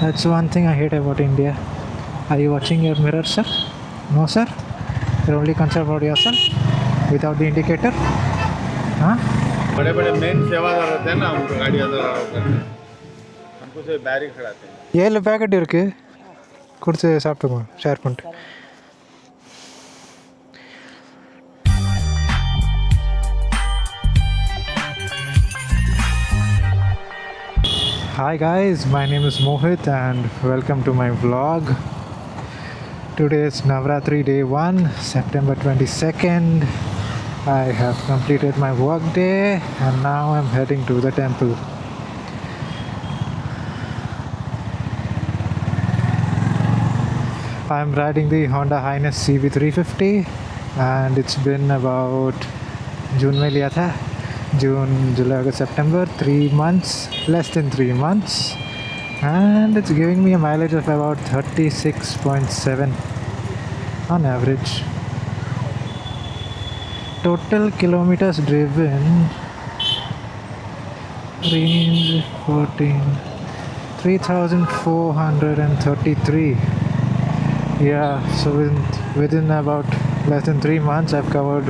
That's one thing I hate about India. Are you watching your mirror, sir? No, sir. You're only concerned about yourself without the indicator. Huh? बड़े बड़े main सेवादार रहते हैं ना, उनको गाड़ी अंदर अलाउ करते हैं, हमको से बैरिक खड़ाते हैं. ஏழு பேக்கெட் இருக்கு கொடுத்து சாப்பிட்டுக்கோங்க ஷேர் பண்ணிட்டு. Hi guys, my name is Mohit and welcome to my vlog. Today is Navratri day 1, September 22nd. I have completed my work day and now I'm heading to the temple. I'm riding the Honda Highness CB350 and it's been about June में लिया था, June, July, August, September, 3 months, less than 3 months, and it's giving me a mileage of about 36.7 on average. Total kilometers driven, range 3,433. Yeah, so within about less than 3 months I've covered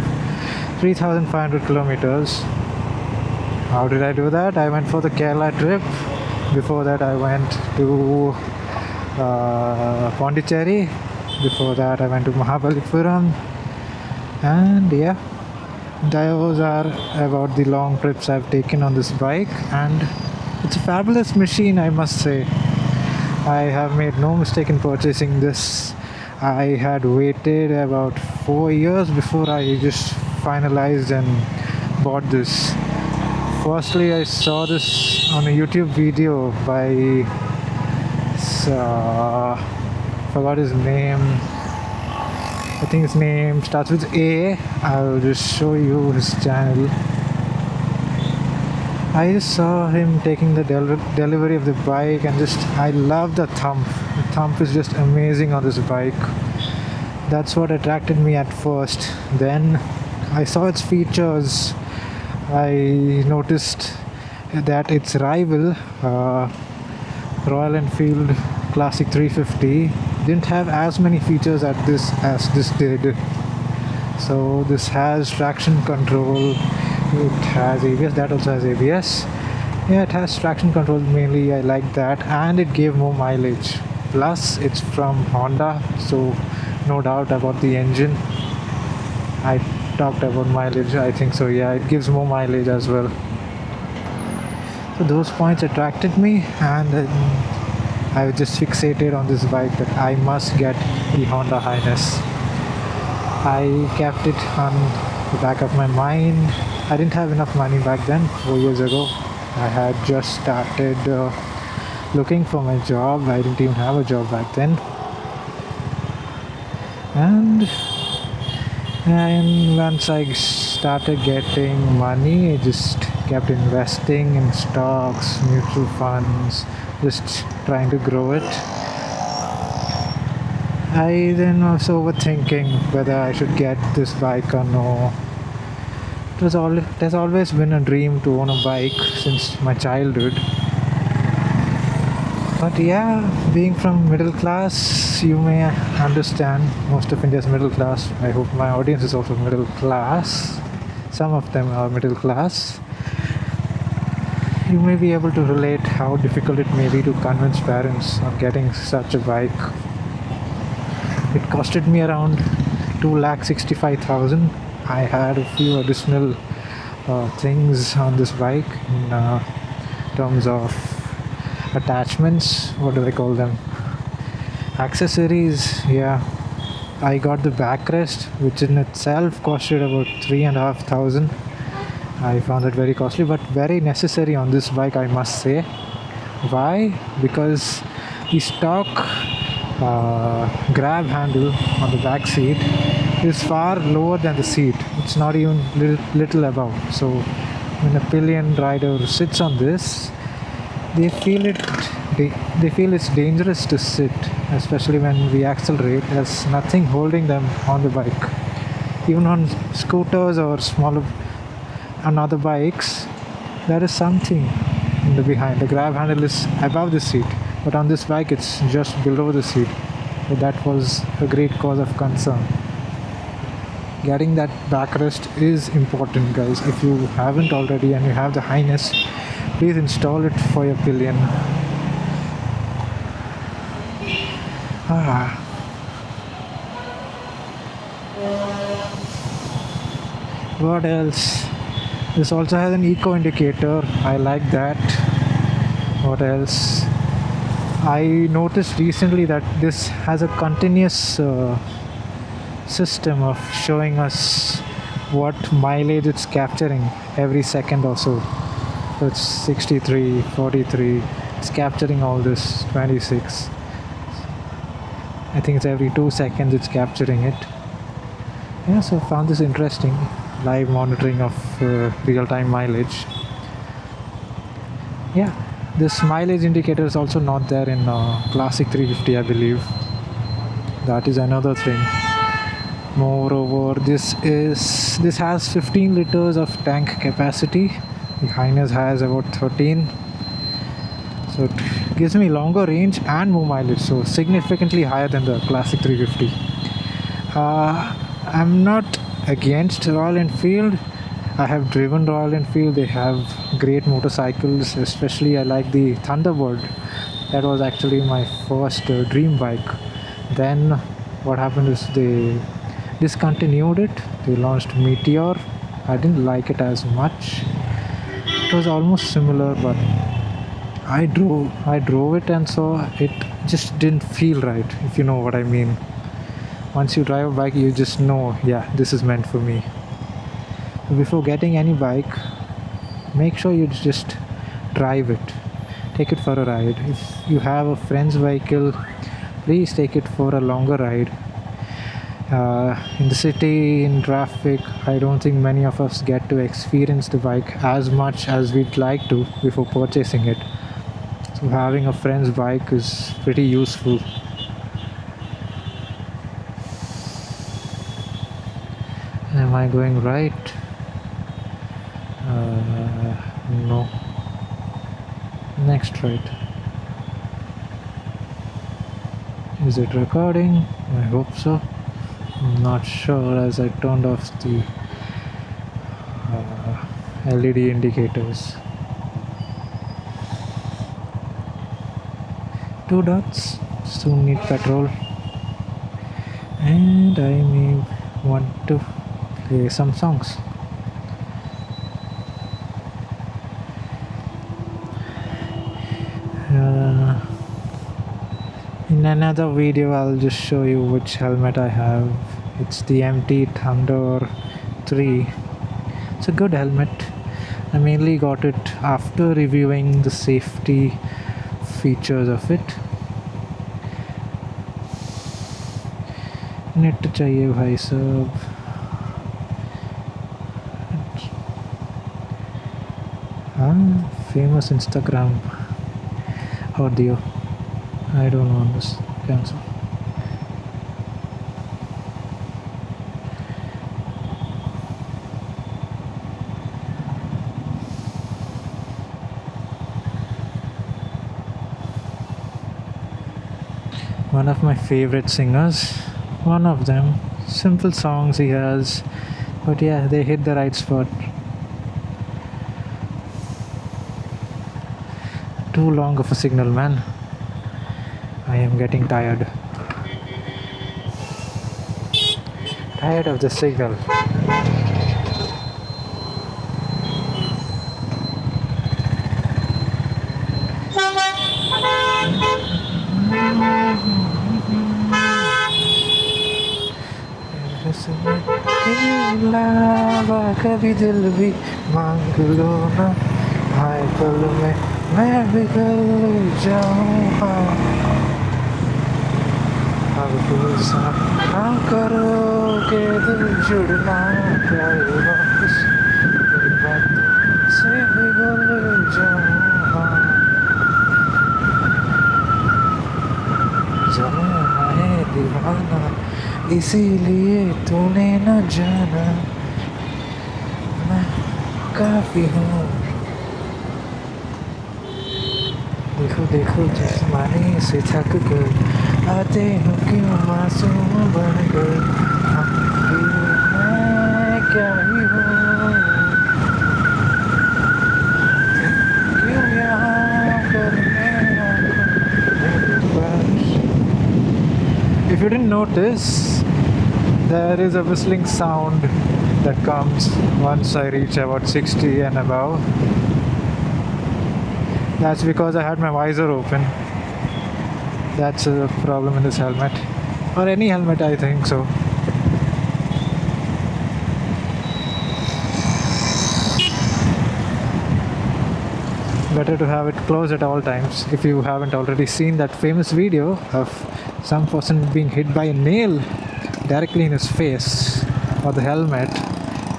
3,500 kilometers. How did I do that? I went for the Kerala trip. Before that I went to Pondicherry. Before that I went to Mahabalipuram. And yeah, those are about the long trips I've taken on this bike, and it's a fabulous machine, I must say. I have made no mistake in purchasing this. I had waited about 4 years before I just finalized and bought this. Firstly, I saw this on a YouTube video by forgot his name. I think his name starts with A. I'll just show you his channel. I just saw him taking the delivery of the bike and I love the thump. The thump is just amazing on this bike. That's what attracted me at first. Then I saw its features. I noticed that its rival, Royal Enfield Classic 350, didn't have as many features as this did. So this has traction control. It has ABS, that also has ABS. Yeah, it has traction control mainly, I like that, and it gave more mileage. Plus, it's from Honda, so no doubt about the engine. I talked about mileage, I think so, yeah, it gives more mileage as well. So those points attracted me, and I was just fixated on this bike that I must get the Honda Highness. I kept it on the back of my mind. I didn't have enough money back then, 4 years ago. I had just started looking for my job. I didn't even have a job back then. And once I started getting money, I just kept investing in stocks, mutual funds, just trying to grow it. I then was overthinking whether I should get this bike or no. It has always been a dream to own a bike since my childhood. But yeah, being from middle class, you may understand, most of India's middle class. I hope my audience is also middle class. Some of them are middle class. You may be able to relate how difficult it may be to convince parents on getting such a bike. It costed me around 2,65,000. I had a few additional things on this bike in terms of attachments. What do I call them? Accessories. Yeah, I got the backrest, which in itself costed about 3,500. I found that very costly, but very necessary on this bike, I must say. Why? Because the stock grab handle on the back seat is far lower than the seat. It's not even little above. So when a pillion rider sits on this, they feel it's dangerous to sit, especially when we accelerate. There's nothing holding them on the bike. Even on scooters or smaller on other bikes, there is something in the behind. The grab handle is above the seat. but on this bike it's just below the seat. So that was a great cause of concern. Getting that backrest is important, guys. If you haven't already and you have the Highness, please install it for your pillion. What else? This also has an eco indicator. I like that. What else? I noticed recently that this has a continuous system of showing us what mileage it's capturing every second or so. So it's 63, 43. It's capturing all this 26. I think it's every 2 seconds it's capturing it. Yeah, so I found this interesting. Live monitoring of real-time mileage. Yeah, this mileage indicator is also not there in Classic 350, I believe. That is another thing. Moreover, this has 15 liters of tank capacity. The Highness has about 13. So it gives me longer range and more mileage, so significantly higher than the Classic 350. I'm not against Royal Enfield. I have driven Royal Enfield. They have great motorcycles, especially I like the Thunderbird. That was actually my first dream bike. Then what happened is they discontinued it. They launched Meteor. I didn't like it as much. It was almost similar, but I drove it and so it just didn't feel right, if you know what I mean. Once you drive a bike, you just know, yeah, this is meant for me. Before getting any bike, make sure you just drive it. Take it for a ride. If you have a friend's vehicle, please take it for a longer ride. In the city, in traffic, I don't think many of us get to experience the bike as much as we'd like to before purchasing it. So having a friend's bike is pretty useful. Am I going right? No. Next right. Is it recording? I hope so. I'm not sure as I turned off the LED indicators. 2 dots. Soon need petrol. And I may want to play some songs. In another video I'll just show you which helmet I have. It's the MT Thunder 3. It's a good helmet. I mainly got it after reviewing the safety features of it. Net चाहिए भाई साहब. Famous Instagram audio. I don't know this. Cancel. One of my favorite singers. One of them. Simple songs he has, but yeah, they hit the right spot. Too long of a signal, man. I am getting tired. Tired of the signal. कभी दिल भी मांग लो ना, हाय पल में मैं बिगड़ जाऊँ. अब गुस्सा ना करो के दिल जुड़ना चाहे वापस, मेरी बातों से बिगड़ जाऊँ. जमाना है दीवाना, इसीलिए तूने न जाना, मैं काफी हूँ. देखो देखो जिस्मानी से थक कर आते हो क्यों मासूम बन कर हम भी मैं क्या ही हूँ क्यों यहाँ पर मैं आँखों मेरे पास। If you didn't notice, there is a whistling sound that comes once I reach about 60 and above. That's because I had my visor open. That's a problem in this helmet. Or any helmet, I think so. Better to have it closed at all times. If you haven't already seen that famous video of some person being hit by a nail directly in his face or the helmet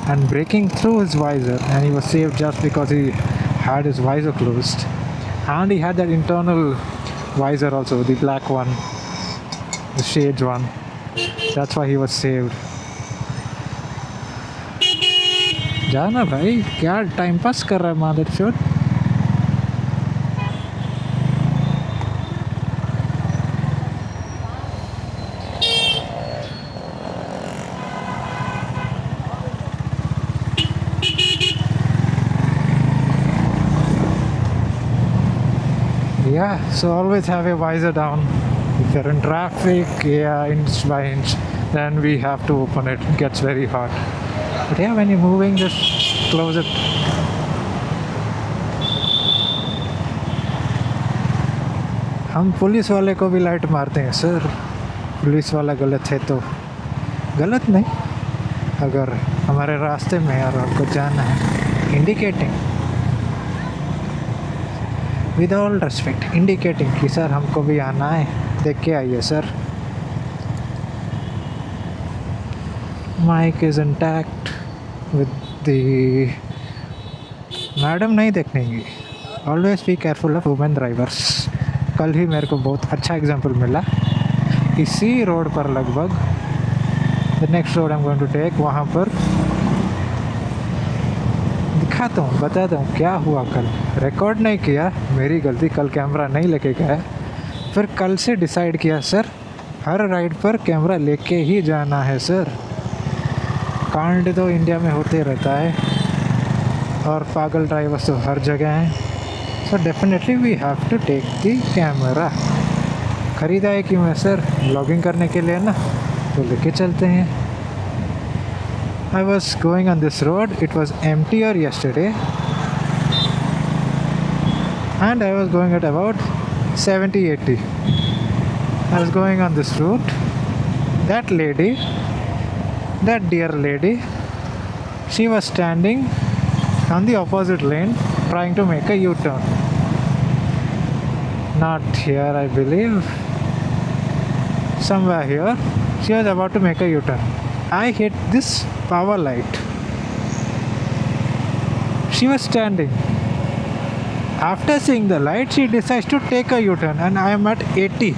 and breaking through his visor, and he was saved just because he had his visor closed. And he had that internal visor also, the black one, the shades one. That's why he was saved. जाना भाई, क्या time pass कर रहा है मादरचोद? Yeah, so always have a visor down. If you're in traffic, yeah, inch by inch, then we have to open it. It gets very hot. But yeah, when you're moving, just close it. हम police वाले को भी light मारते हैं sir. Police वाला गलत है तो गलत नहीं, अगर हमारे रास्ते में और हमको जाना है. Indicating with all respect, indicating कि सर हमको भी आना है, देख के आइए sir. Mike is intact with the madam नहीं देखनेंगी. Always be careful of women drivers. कल ही मेरे को बहुत अच्छा एग्जांपल मिला इसी रोड पर लगभग. The next road I am going to take, वहाँ पर दिखाता हूँ, बताता हूँ क्या हुआ कल. रिकॉर्ड नहीं किया, मेरी गलती, कल कैमरा नहीं लेके गया. फिर कल से डिसाइड किया सर हर राइड पर कैमरा लेके ही जाना है सर. कांड तो इंडिया में होते रहता है और पागल ड्राइवर्स तो हर जगह हैं. So definitely we have to take the camera. ख़रीदा है क्यों है सर? ब्लॉगिंग करने के लिए ना, तो लेके चलते हैं. I was going on this road, it was emptier yesterday and I was going at about 70-80. I was going on this route. That lady, that dear lady, she was standing on the opposite lane trying to make a U-turn. Not here, I believe. Somewhere here. She was about to make a U-turn. I hit this power light. She was standing. After seeing the light, she decides to take a U-turn and I am at 80.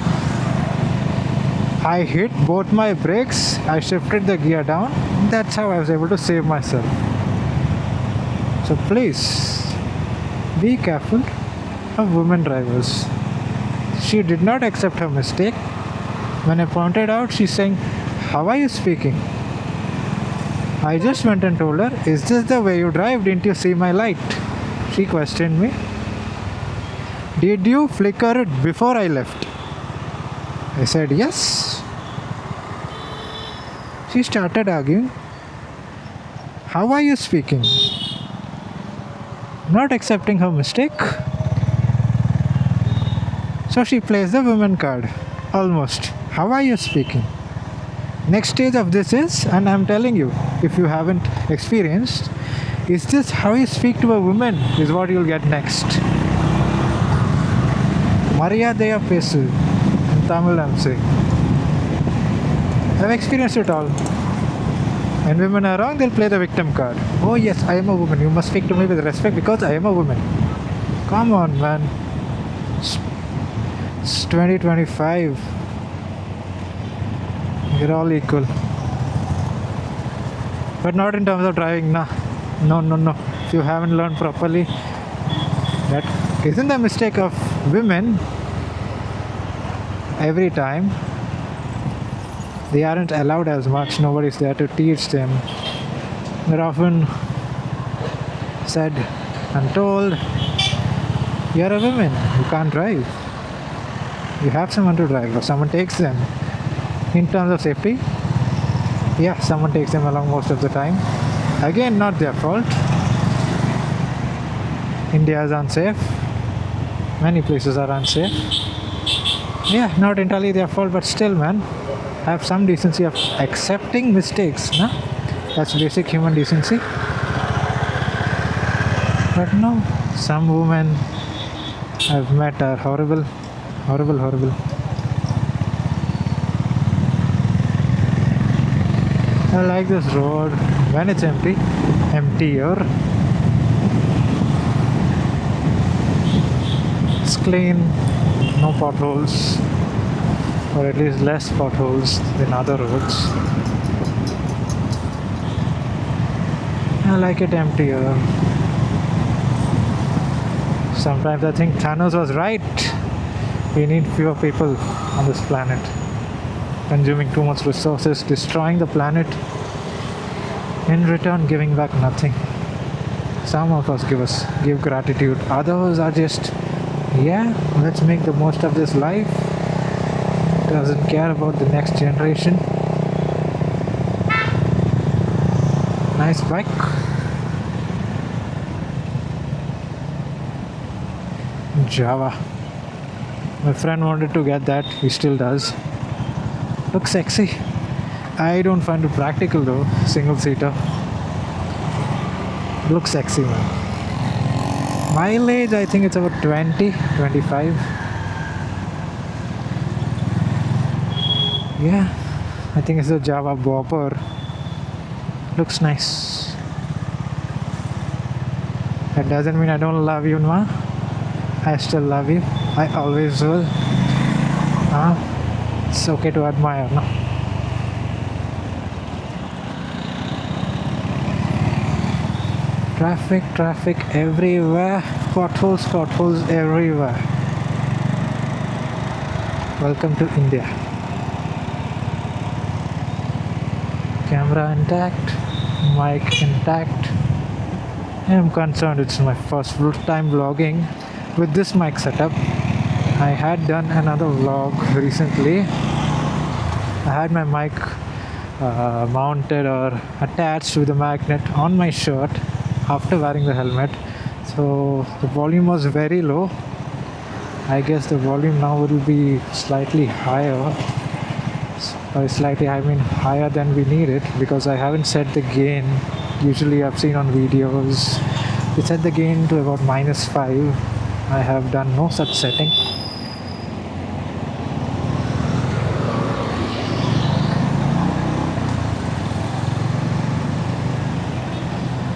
I hit both my brakes, I shifted the gear down. That's how I was able to save myself. So please, be careful of women drivers. She did not accept her mistake. When I pointed out, she's saying, "How are you speaking?" I just went and told her, "Is this the way you drive? Didn't you see my light?" She questioned me. "Did you flicker it before I left?" I said, "Yes." She started arguing. "How are you speaking?" Not accepting her mistake. So she plays the women card. Almost. "How are you speaking?" Next stage of this is, and I'm telling you, if you haven't experienced, is this how you speak to a woman is what you'll get next. Mariyadaya pesu. In Tamil I'm saying. I've experienced it all. When women are wrong, they'll play the victim card. "Oh yes, I am a woman. You must speak to me with respect because I am a woman." Come on, man. It's 2025. We're all equal. But not in terms of driving, nah. No. If you haven't learned properly, that isn't the mistake of women, every time, they aren't allowed as much. Nobody's there to teach them. They're often said and told, you're a woman, you can't drive. You have someone to drive, or someone takes them. In terms of safety, yeah, someone takes them along most of the time. Again, not their fault. India is unsafe. Many places are unsafe. Yeah, not entirely their fault, but still, man, have some decency of accepting mistakes. No? That's basic human decency. But no, some women I've met are horrible, horrible, horrible. I like this road when it's emptier. It's clean, no potholes, or at least less potholes than other roads. I like it emptier. Sometimes I think Thanos was right. We need fewer people on this planet. Consuming too much resources, destroying the planet, in return giving back nothing. Some of us give gratitude. Others are just, yeah, let's make the most of this life. Doesn't care about the next generation. Nice bike. Java. My friend wanted to get that. He still does. Looks sexy. I don't find it practical though. Single seater. Looks sexy, man. Mileage, I think it's about 20, 25. Yeah, I think it's a Java bopper. Looks nice. That doesn't mean I don't love you, ma. I still love you. I always will. It's okay to admire, no? Traffic everywhere. Potholes everywhere. Welcome to India. Camera intact, mic intact. I'm concerned it's my first full time vlogging with this mic setup. I had done another vlog recently. I had my mic mounted or attached with a magnet on my shirt after wearing the helmet, so the volume was very low. I guess the volume now will be slightly higher. By slightly I mean higher than we need it, because I haven't set the gain. Usually I've seen on videos they set the gain to about -5. I have done no such setting.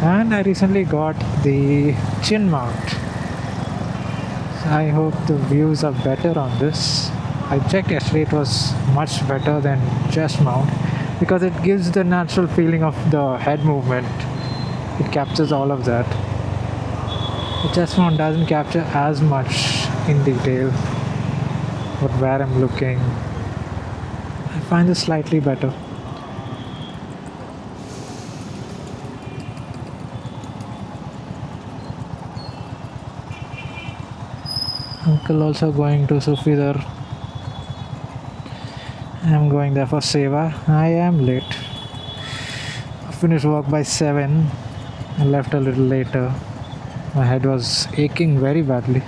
And I recently got the chin mount. I hope the views are better on this. I checked yesterday, it was much better than chest mount because it gives the natural feeling of the head movement. It captures all of that. The chest mount doesn't capture as much in detail, but where I'm looking, I find this slightly better. Uncle also going to Sufidar. I'm going there for Seva. I am late. I finished work by 7 and left a little later. My head was aching very badly.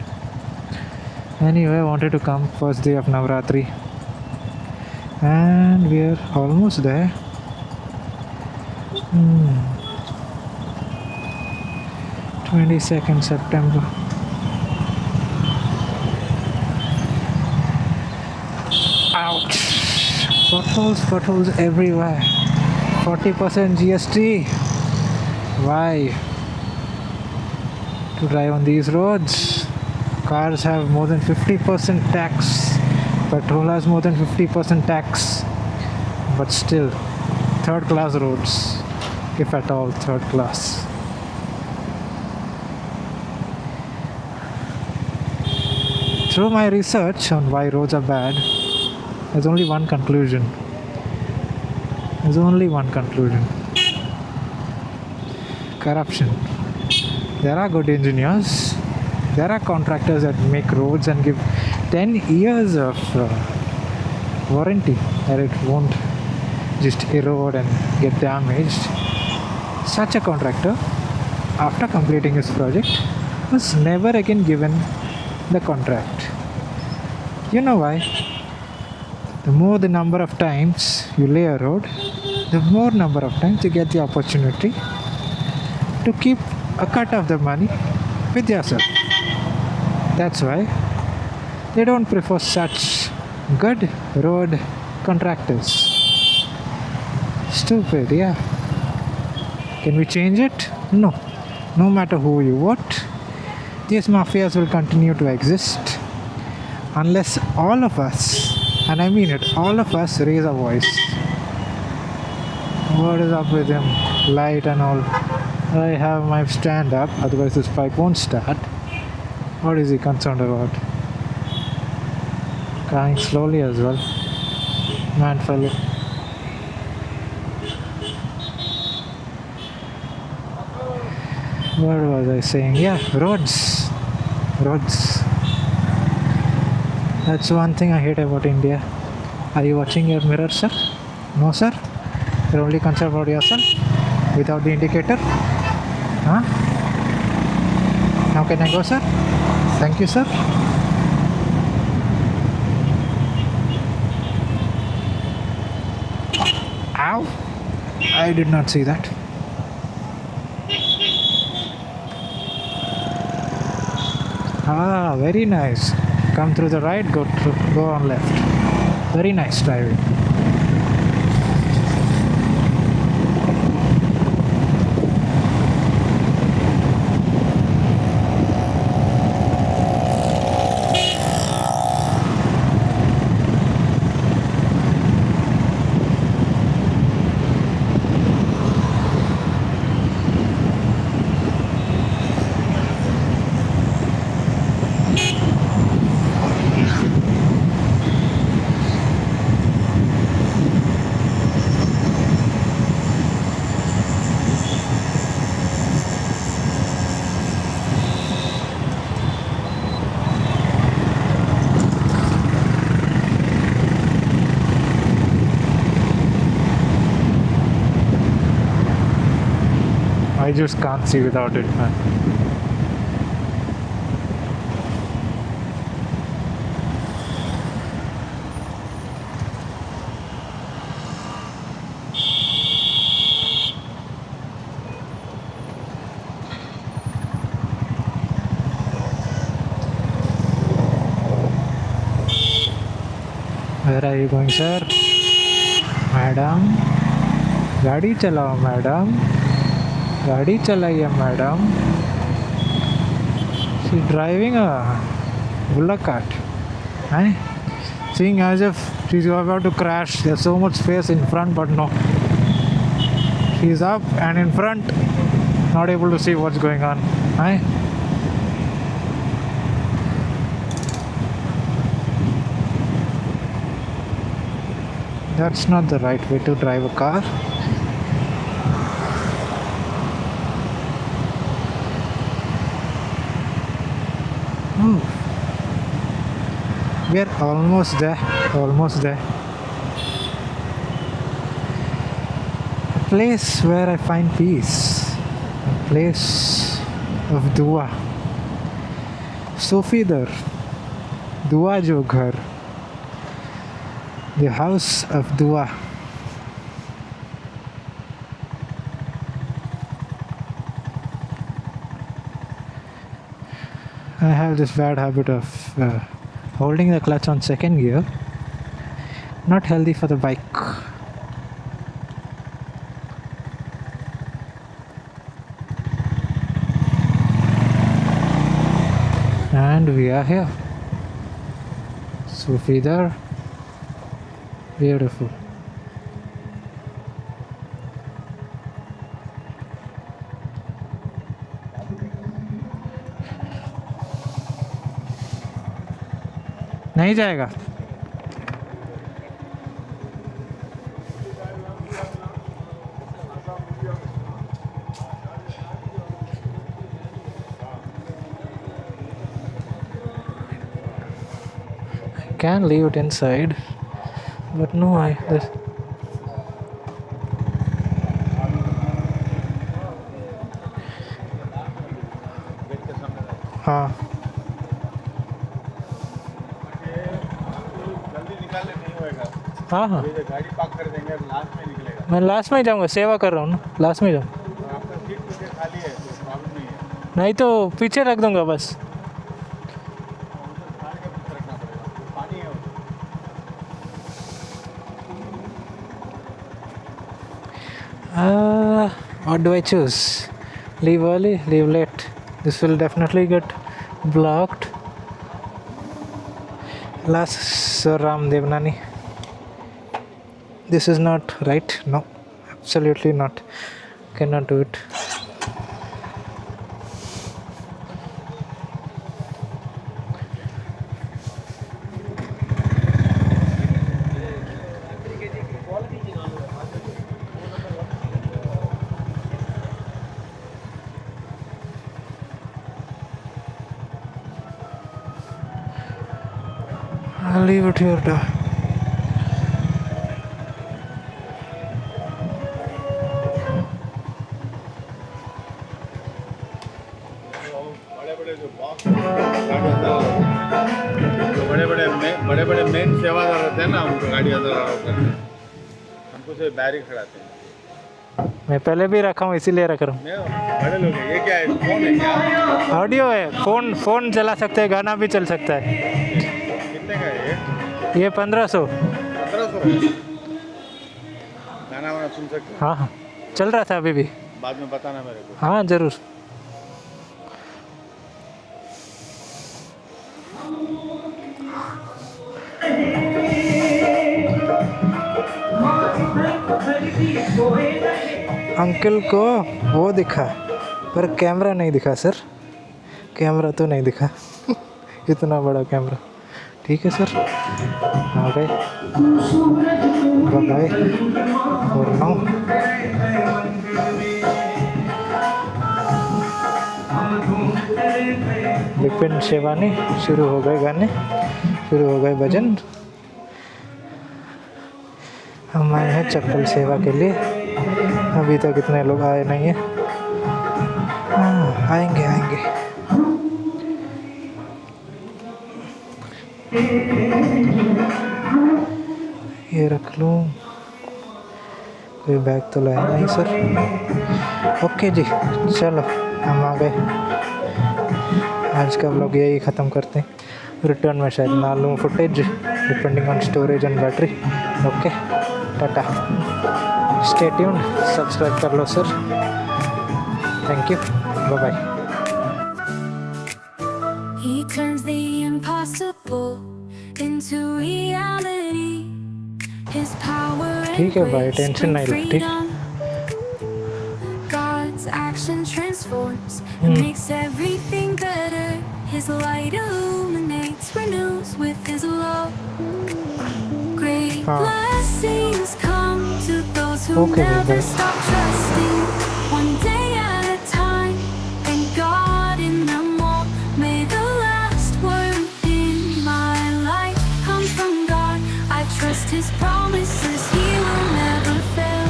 Anyway, I wanted to come first day of Navratri. And we're almost there. 22nd September. Ouch! Potholes everywhere. 40% GST. Why? To drive on these roads. Cars have more than 50% tax. Petrol has more than 50% tax. But still, third class roads. If at all, third class. through my research on why roads are bad, there's only one conclusion. There's only one conclusion. Corruption. There are good engineers. There are contractors that make roads and give 10 years of warranty that it won't just erode and get damaged. Such a contractor, after completing his project, was never again given the contract. You know why? The more the number of times you lay a road, the more number of times you get the opportunity to keep a cut of the money with yourself. That's why they don't prefer such good road contractors. Stupid, yeah. Can we change it? No. No matter who you vote, these mafias will continue to exist unless all of us, and I mean it, all of us raise a voice. What is up with him? Light and all. I have my stand up, otherwise this bike won't start. What is he concerned about? Going slowly as well. Man fellow. What was I saying? Yeah, roads. Roads. That's one thing I hate about India. Are you watching your mirror, sir? No, sir? You're only concerned about yourself? Without the indicator? Huh? Now can I go, sir? Thank you, sir. Ow! I did not see that. Ah, very nice. Come through the right, go on left. Very nice driving. I just can't see without it, man. Where are you going, sir? Madam? गाड़ी चलाओ madam. गाड़ी चलाइए madam. She's driving a bullock cart. Eh? Seeing as if she's about to crash. There's so much space in front, but no. She's up and in front, not able to see what's going on. Eh? That's not the right way to drive a car. We're almost there. Almost there. A place where I find peace. A place of dua. Sufi dar. Dua jo ghar. The house of dua. I have this bad habit of holding the clutch on second gear. Not healthy for the bike. And we are here. Sufi Dar. Beautiful. नहीं जाएगा। Can leave it inside, but no, this. हाँ जल्दी निकालने नहीं होएगा, हाँ हाँ, ये गाड़ी पार्क कर देंगे, लास्ट में निकलेगा। मैं लास्ट में ही जाऊँगा, सेवा कर रहा हूँ ना, लास्ट में जाऊँ। तो आपका सीट पीछे खाली है तो प्रॉब्लम नहीं है, नहीं तो पीछे रख दूँगा बस। उधर कार के पीछे रखना पड़ेगा, तो पानी है उधर। What do I choose? Leave early, leave late. This will definitely get blocked. Last Sir Ram Devnani. This is not right. No, absolutely not. Cannot do it. I'll leave it here. बड़े बड़े जो box जो बड़े बड़े main सेवादार रहते हैं ना, उनको गाड़ी अंदर अलाउ करते हैं, हमको से बाहर ही खड़ाते हैं। मैं पहले भी रखा हूँ, इसीलिए रख रहा हूँ। मैं बड़े लोग हैं, ये क्या है, फोन है क्या? ऑडियो है, फोन चला सकते हैं, गाना भी चल सकता है। कितने का है ये 1500। 1500 है। गाना वाना सुन सकते हैं? हाँ हाँ, चल रहा था अभी भी। बाद में बताना मेरे को। हाँ ज़रूर। अंकल को वो दिखा पर कैमरा नहीं दिखा सर, कैमरा तो नहीं दिखा इतना बड़ा कैमरा। ठीक है सर, आ गए, बाय और नाउ विपिन शेवानी। शुरू हो गए गाने, शुरू हो गए भजन। हम आए हैं चप्पल सेवा के लिए, अभी तक इतने लोग आए नहीं हैं। आएंगे आएंगे। ये रख लूँ, कोई बैग तो लाया नहीं सर। ओके जी, चलो हम आ गए। आज का व्लॉग यही ख़त्म करते हैं। रिटर्न में शायद ना लूँ footage, depending on storage and battery. Okay, ta-ta, stay tuned, subscribe कर लो sir. Thank you, bye bye. He turns the impossible into reality. His power ठीक है भाई, and टेंशन नहीं लो, ठीक। freedom. God's action transforms and makes everything better. His light illuminates, renews with His love. Great blessings come to those who Okay, never bye. stop trusting. One day at a time, and God in them all. May the last word in my life come from God. I trust His promises, He will never fail.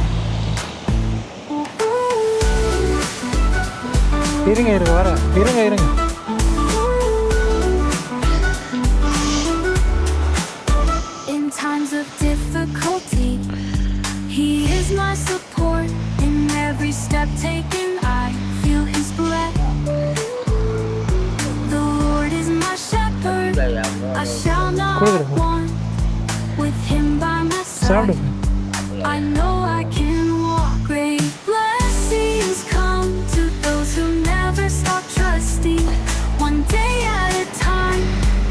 இருங்க இருங்க வர, இருங்க இருங்க. In times of difficulty, He is my support. In every step taken, I feel His breath. The Lord is my shepherd, I shall not want. With Him by my சாப்பிடு. side, I know I can walk. Great blessings come to those who never stop trusting. One day at a time,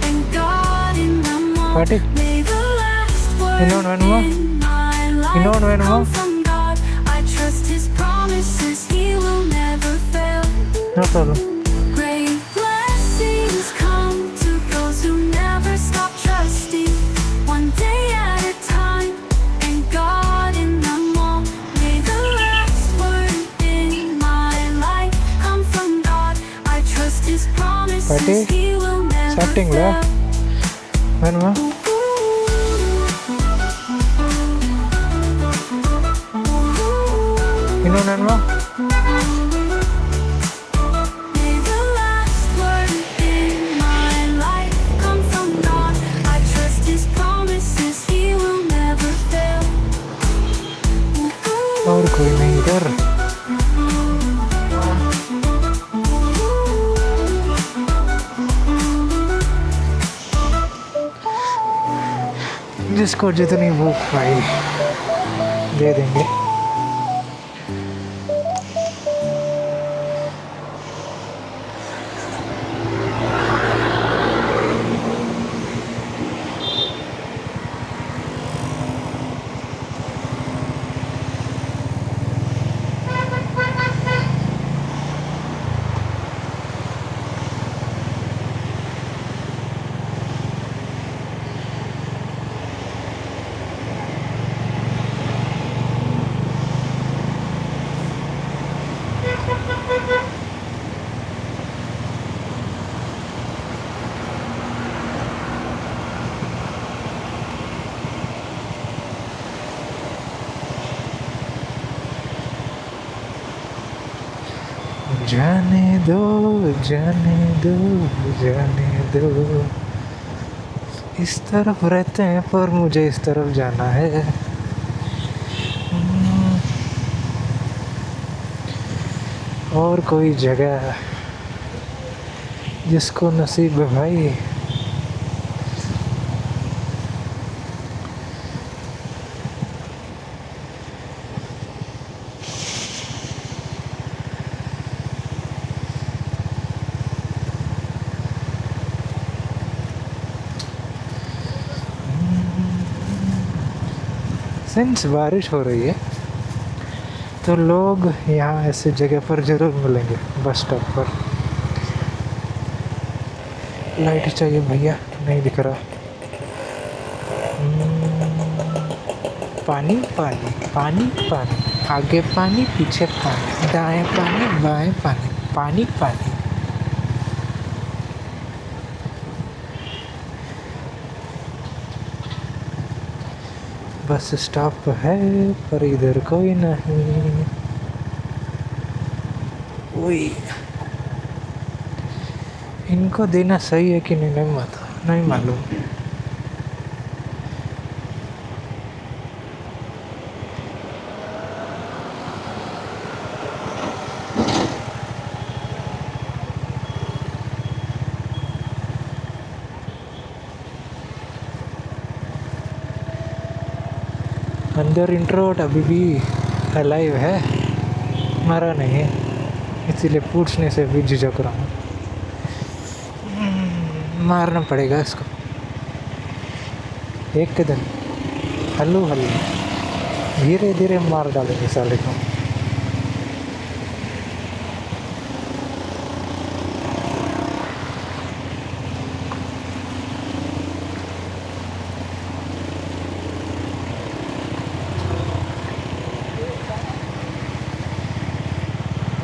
and God in them all. பாட்டி, May the last word இன்னொன்று வேணுமா? in my life இன்னொன்று வேணுமா? come from God. I trust His promises, He will never fail. No problem. Great blessings come to those who never stop trusting. Sati? he will never Setting la. fail. Venma. Inu Venma. May the last word in my life come from God. I trust His promises, He will never fail. और कोई नहीं इधर. जिसको जितनी भूख पाई दे देंगे. जाने दो जाने दो जाने दो. इस तरफ रहते हैं पर मुझे इस तरफ जाना है. और कोई जगह जिसको नसीब है भाई. सिंस बारिश हो रही है तो लोग यहाँ ऐसे जगह पर ज़रूर मिलेंगे. बस स्टॉप पर. लाइट चाहिए भैया, नहीं दिख रहा. पानी पानी पानी पानी, आगे पानी पीछे पानी, दाएं पानी बाएं पानी, पानी पानी. बस स्टॉप है पर इधर कोई नहीं. वही इनको देना सही है कि नहीं मालूम. अंदर इंट्रोवर्ट अभी भी अलाइव है, मरा नहीं है, इसीलिए पूछने से भी झिझक रहा हूँ. मारना पड़ेगा इसको एक के दिन. हल्लू हल्लू धीरे धीरे मार डालेंगे साले को.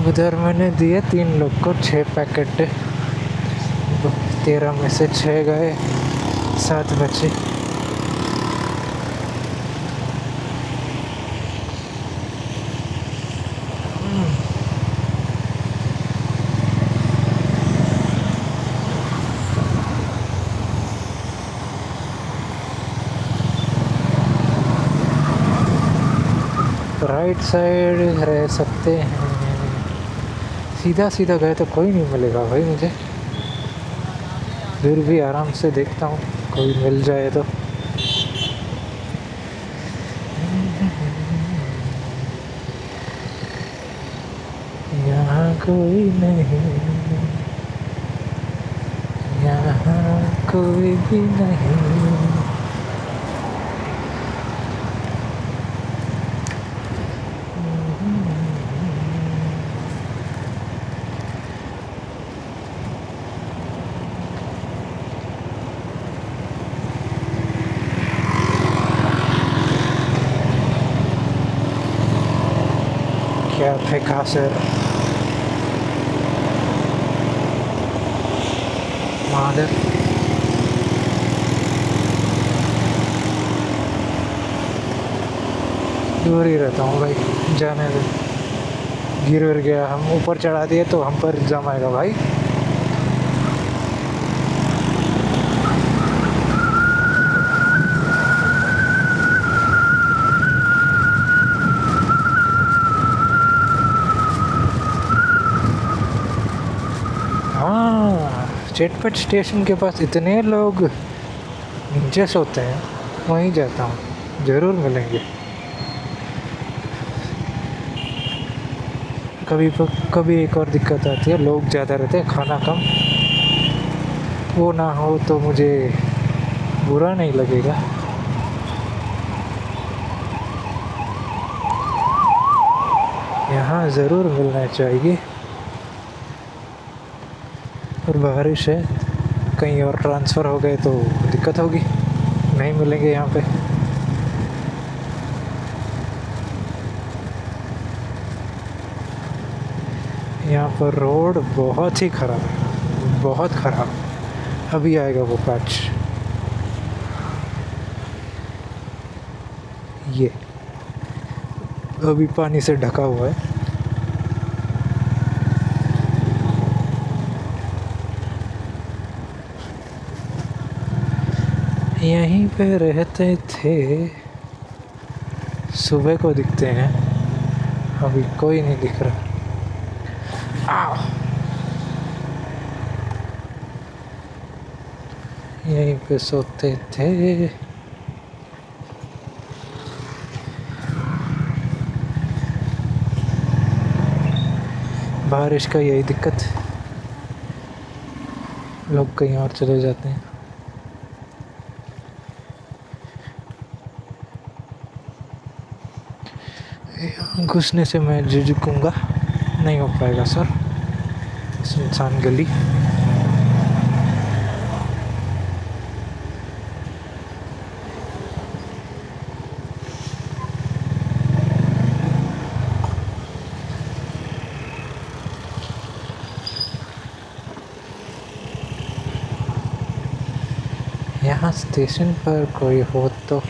उधर मैंने दिए 3 लोग को 6 पैकेट. 13 में से 6 गए, 7 बचे. राइट साइड रह सकते हैं. सीधा सीधा गए तो कोई नहीं मिलेगा भाई मुझे. फिर भी आराम से देखता हूँ कोई मिल जाए तो. यहाँ कोई नहीं, यहाँ कोई भी नहीं. क्या फेंका सर. महादेव। दूर ही रहता हूँ भाई, जाने दे। गिर गिर गया, हम ऊपर चढ़ा दिए तो हम पर इल्ज़ाम आएगा भाई। हाँ, चटपट स्टेशन के पास इतने लोग नीचे सोते हैं, वहीं जाता हूँ, ज़रूर मिलेंगे। कभी एक और दिक्कत आती है, लोग ज़्यादा रहते हैं, खाना कम। वो ना हो तो मुझे बुरा नहीं लगेगा। यहाँ ज़रूर मिलना चाहिए। और बारिश है, कहीं और ट्रांसफ़र हो गए तो दिक्कत होगी, नहीं मिलेंगे यहाँ पे। यहाँ पर रोड बहुत ही ख़राब है, बहुत ख़राब। अभी आएगा वो पैच। ये अभी पानी से ढका हुआ है। यहीं पे रहते थे, सुबह को दिखते हैं, अभी कोई नहीं दिख रहा। यहीं पे सोते थे। बारिश का यही दिक्कत, लोग कहीं और चले जाते हैं। घुसने से मैं झुकूंगा, नहीं हो पाएगा सर। सुनसान गली। यहाँ स्टेशन पर कोई हो तो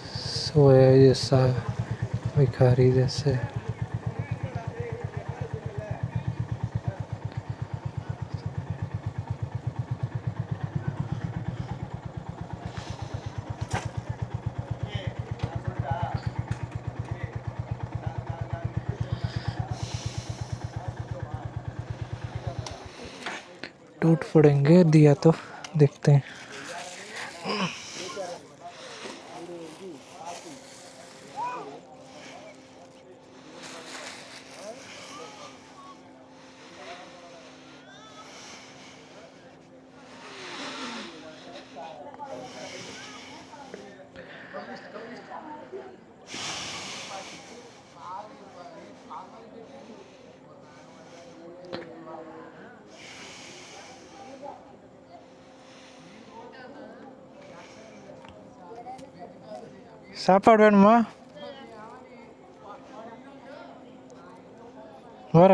सोया जैसा, भिखारी जैसे। टूट पड़ेंगे दिया तो, देखते हैं। சாப்பாடு வேணுமா? வர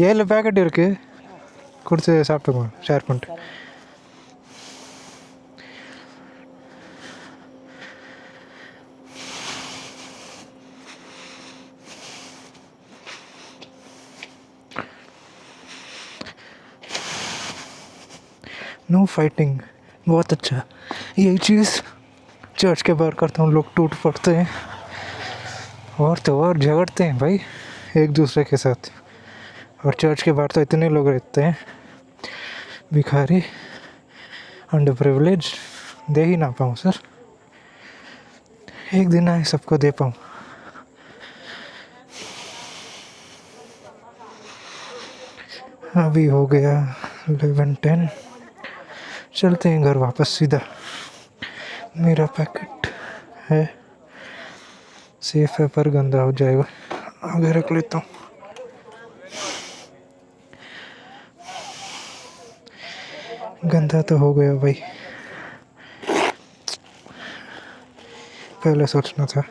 ஏழு பேக்கெட் இருக்குது, கொடுத்து சாப்பிட்டுக்கோங்க, ஷேர் பண்ணிட்டு. नो फाइटिंग, बहुत अच्छा। यही चीज़ चर्च के बाहर करता हूँ, लोग टूट पड़ते हैं और तो और झगड़ते हैं भाई एक दूसरे के साथ। और चर्च के बाहर तो इतने लोग रहते हैं, भिखारी, अंडर प्रिविलेज, दे ही ना पाऊँ सर। एक दिन आए सबको दे पाऊँ। अभी हो गया 11:10, चलते हैं घर वापस सीधा। मेरा पैकेट है सेफ है पर गंदा हो जाएगा, आगे रख लेता हूँ। गंदा तो हो गया भाई, पहले सोचना था।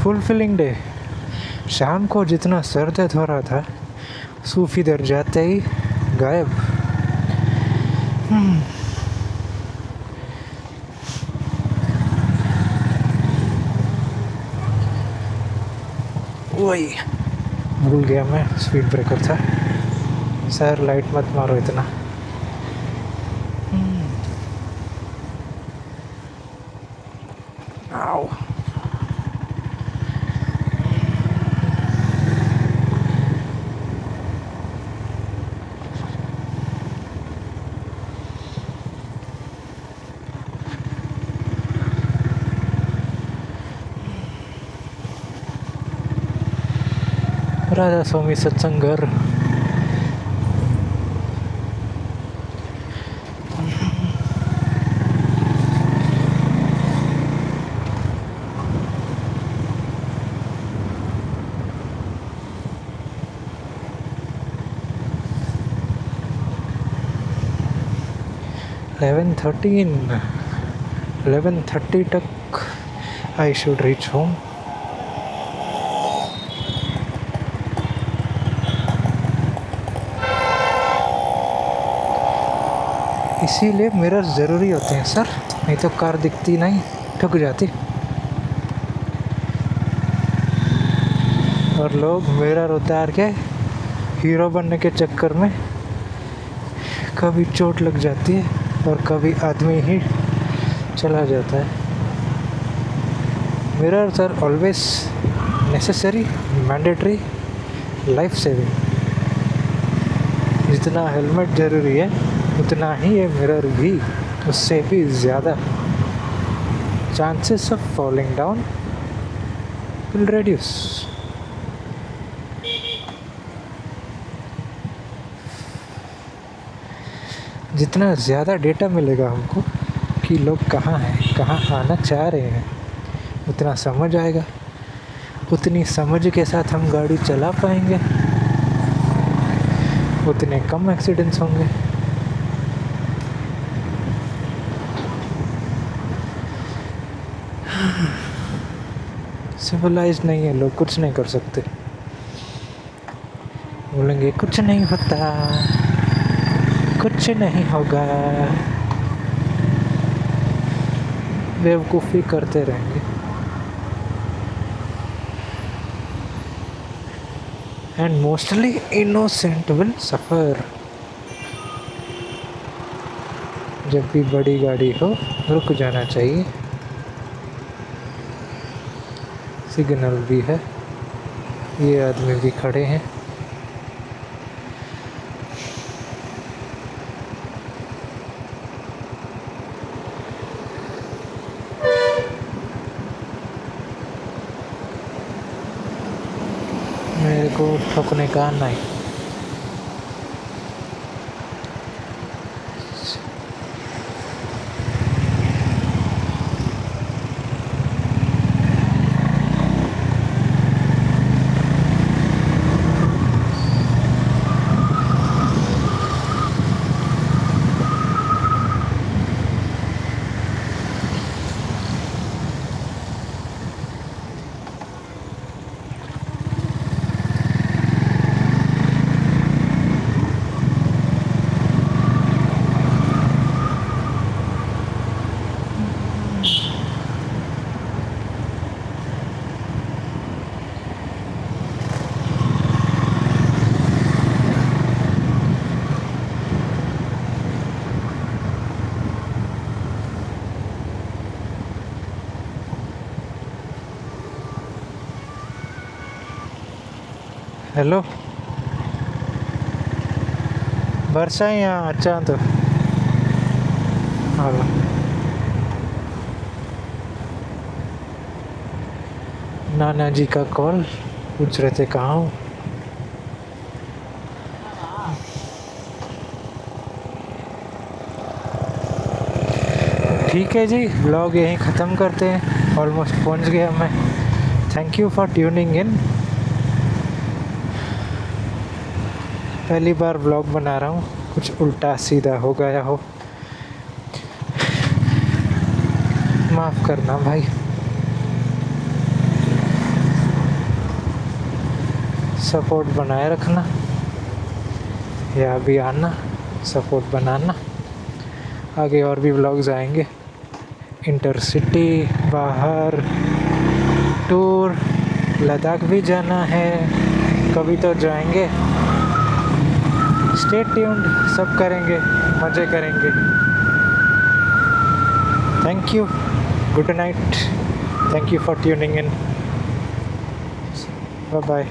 Fulfilling day. शाम को जितना सर दर्द हो रहा था, सूफी दर जाते ही गायब। वही भूल गया मैं, स्पीड ब्रेकर था। सर लाइट मत मारो इतना। आओ। राधा स्वामी सत्संग घर। Eleven 11:30 तक आई शुड रीच होम। इसीलिए मिरर ज़रूरी होते हैं सर, नहीं तो कार दिखती नहीं, ठुक जाती। और लोग मिरर उतार के हीरो बनने के चक्कर में कभी चोट लग जाती है और कभी आदमी ही चला जाता है। Mirrors are always necessary, mandatory, life saving. जितना हेलमेट ज़रूरी है उतना ही ये मिरर भी, उससे भी ज़्यादा। Chances of falling down will reduce. जितना ज़्यादा डेटा मिलेगा हमको कि लोग कहाँ हैं, कहाँ आना चाह रहे हैं, उतना समझ आएगा। उतनी समझ के साथ हम गाड़ी चला पाएंगे, उतने कम एक्सीडेंट्स होंगे। सिविलाइज्ड नहीं है लोग, कुछ नहीं कर सकते। बोलेंगे कुछ नहीं होता, कुछ नहीं होगा, बेवकूफ़ी करते रहेंगे। And mostly innocent will suffer. जब भी बड़ी गाड़ी हो रुक जाना चाहिए। सिग्नल भी है, ये आदमी भी खड़े हैं। मेरे को ठोकने का नहीं। हेलो, वर्षा यहाँ अच्छा तो हेलो। नाना जी का कॉल, पूछ रहे थे कहाँ हूँ। ठीक है जी, व्लॉग यहीं ख़त्म करते हैं, ऑलमोस्ट पहुँच गया मैं। थैंक यू फॉर ट्यूनिंग इन। पहली बार व्लॉग बना रहा हूँ, कुछ उल्टा सीधा हो गया हो, माफ़ करना भाई। सपोर्ट बनाए रखना, या अभी आना, सपोर्ट बनाना। आगे और भी व्लॉग्स आएंगे, इंटरसिटी, बाहर टूर, लद्दाख भी जाना है, कभी तो जाएंगे। स्टे ट्यून्ड, सब करेंगे, मज़े करेंगे। Thank you, good night, thank you for tuning in, bye bye.